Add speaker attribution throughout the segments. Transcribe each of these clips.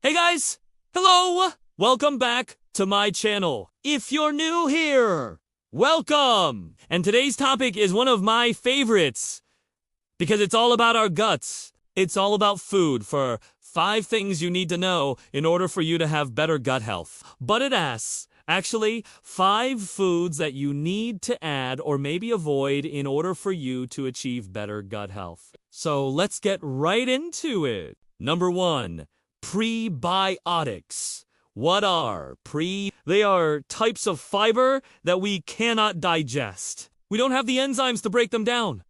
Speaker 1: Hey guys! Hello! Welcome back to my channel. If you're new here, welcome! And today's topic is one of my favorites because it's all about our guts. It's all about food for 5 things you need to know in order for you to have better gut health. But it asks, actually, 5 foods that you need to add or maybe avoid in order for you to achieve better gut health. So let's get right into it. Number 1. Prebiotics. What are They are types of fiber that we cannot digest. We don't have the enzymes to break them down.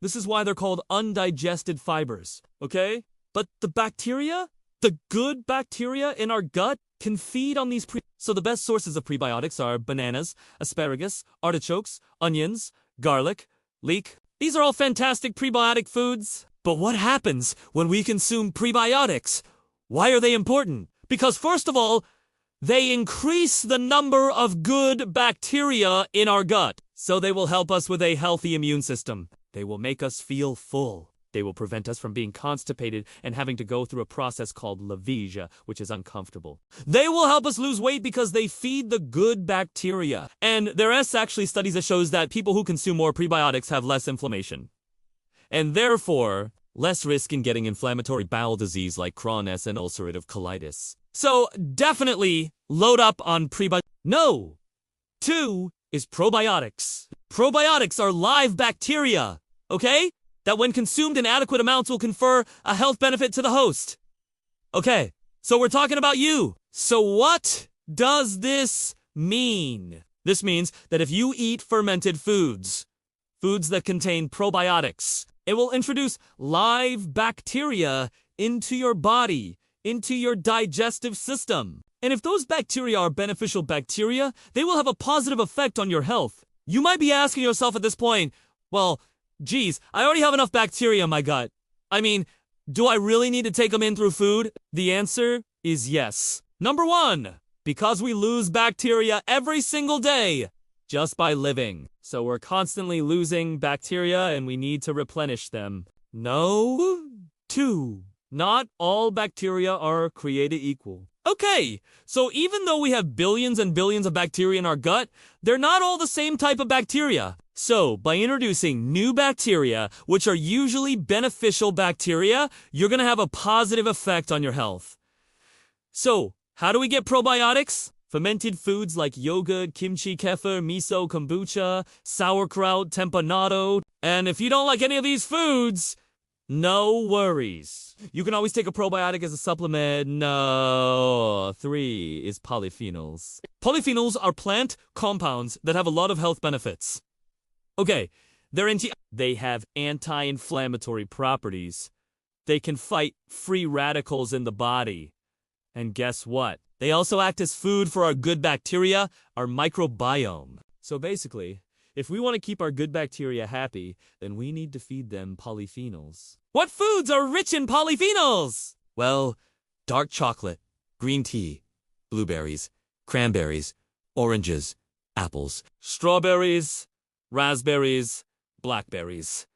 Speaker 1: This is why they're called undigested fibers, okay? But the bacteria, the good bacteria in our gut, can feed on these So the best sources of prebiotics are bananas, asparagus, artichokes, onions, garlic, leek. These are all fantastic prebiotic foods. But what happens when we consume prebiotics? Why are they important? Because first of all, they increase the number of good bacteria in our gut. So they will help us with a healthy immune system. They will make us feel full. They will prevent us from being constipated and having to go through a process called lavage, which is uncomfortable. They will help us lose weight because they feed the good bacteria. And there is actually studies that shows that people who consume more prebiotics have less inflammation. And therefore, less risk in getting inflammatory bowel disease like Crohn's and ulcerative colitis. So definitely load up on prebiotics. No! 2 is probiotics. Probiotics are live bacteria, okay? That when consumed in adequate amounts will confer a health benefit to the host. Okay, so we're talking about you. So what does this mean? This means that if you eat fermented foods that contain probiotics, it will introduce live bacteria into your body, into your digestive system. And if those bacteria are beneficial bacteria, they will have a positive effect on your health. You might be asking yourself at this point, well, geez, I already have enough bacteria in my gut. I mean, do I really need to take them in through food? The answer is yes. Number 1, because we lose bacteria every single day just by living. So we're constantly losing bacteria and we need to replenish them. No. 2, not all bacteria are created equal. Okay, so even though we have billions and billions of bacteria in our gut, they're not all the same type of bacteria. So, by introducing new bacteria, which are usually beneficial bacteria, you're going to have a positive effect on your health. So, how do we get probiotics? Fermented foods like yogurt, kimchi, kefir, miso, kombucha, sauerkraut, tempanado. And if you don't like any of these foods, no worries. You can always take a probiotic as a supplement. No. 3 is polyphenols. Polyphenols are plant compounds that have a lot of health benefits. Okay, they have anti-inflammatory properties. They can fight free radicals in the body. And guess what? They also act as food for our good bacteria, our microbiome. So basically, if we want to keep our good bacteria happy, then we need to feed them polyphenols. What foods are rich in polyphenols? Well, dark chocolate, green tea, blueberries, cranberries, oranges, apples, strawberries, raspberries, blackberries.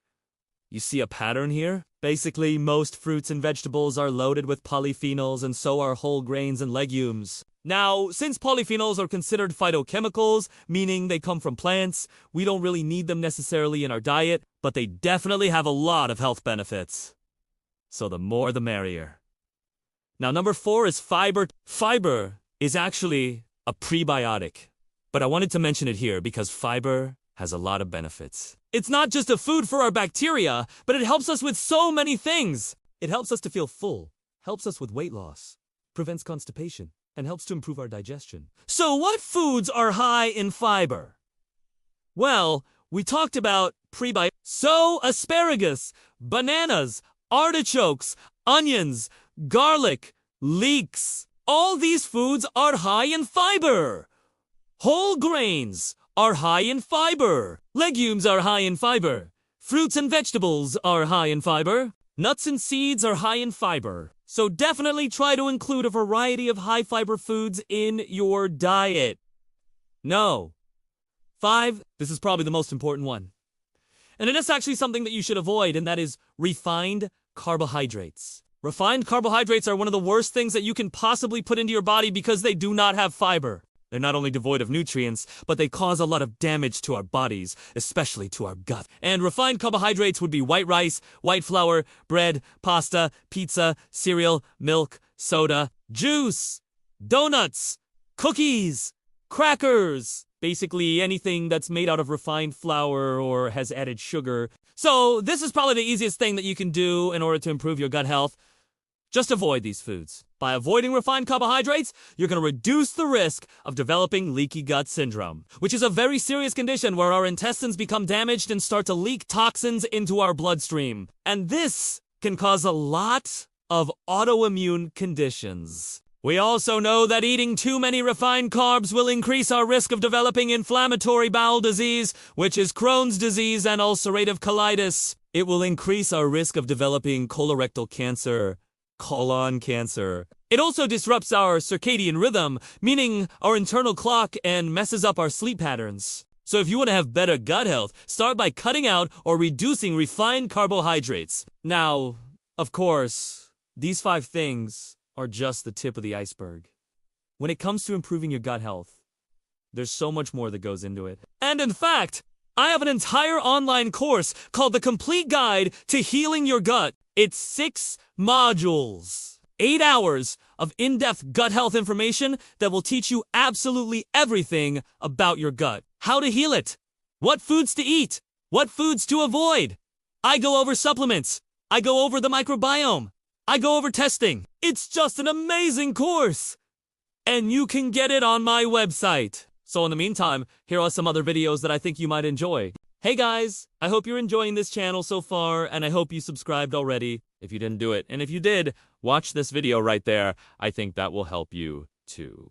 Speaker 1: You see a pattern here? Basically, most fruits and vegetables are loaded with polyphenols and so are whole grains and legumes. Now, since polyphenols are considered phytochemicals, meaning they come from plants, we don't really need them necessarily in our diet, but they definitely have a lot of health benefits. So the more the merrier. Now, number 4 is fiber. Fiber is actually a prebiotic, but I wanted to mention it here because fiber has a lot of benefits. It's not just a food for our bacteria, but it helps us with so many things. It helps us to feel full, helps us with weight loss, prevents constipation, and helps to improve our digestion. So what foods are high in fiber? Well, we talked about prebiotics. So asparagus, bananas, artichokes, onions, garlic, leeks. All these foods are high in fiber. Whole grains are high in fiber. Legumes are high in fiber. Fruits and vegetables are high in fiber. Nuts and seeds are high in fiber. So definitely try to include a variety of high fiber foods in your diet. No. 5, this is probably the most important one. And it is actually something that you should avoid, and that is refined carbohydrates. Refined carbohydrates are one of the worst things that you can possibly put into your body because they do not have fiber. They're not only devoid of nutrients, but they cause a lot of damage to our bodies, especially to our gut. And refined carbohydrates would be white rice, white flour, bread, pasta, pizza, cereal, milk, soda, juice, donuts, cookies, crackers. Basically anything that's made out of refined flour or has added sugar. So this is probably the easiest thing that you can do in order to improve your gut health. Just avoid these foods. By avoiding refined carbohydrates, you're going to reduce the risk of developing leaky gut syndrome, which is a very serious condition where our intestines become damaged and start to leak toxins into our bloodstream. And this can cause a lot of autoimmune conditions. We also know that eating too many refined carbs will increase our risk of developing inflammatory bowel disease, which is Crohn's disease and ulcerative colitis. It will increase our risk of developing colorectal cancer, colon cancer. It also disrupts our circadian rhythm, meaning our internal clock, and messes up our sleep patterns. So if you want to have better gut health, start by cutting out or reducing refined carbohydrates. Now, of course, these 5 things are just the tip of the iceberg. When it comes to improving your gut health, there's so much more that goes into it. And in fact, I have an entire online course called The Complete Guide to Healing Your Gut. It's 6 modules, 8 hours of in-depth gut health information that will teach you absolutely everything about your gut. How to heal it, what foods to eat, what foods to avoid. I go over supplements. I go over the microbiome. I go over testing. It's just an amazing course. And you can get it on my website. So in the meantime, here are some other videos that I think you might enjoy. Hey guys, I hope you're enjoying this channel so far, and I hope you subscribed already if you didn't do it. And if you did, watch this video right there. I think that will help you too.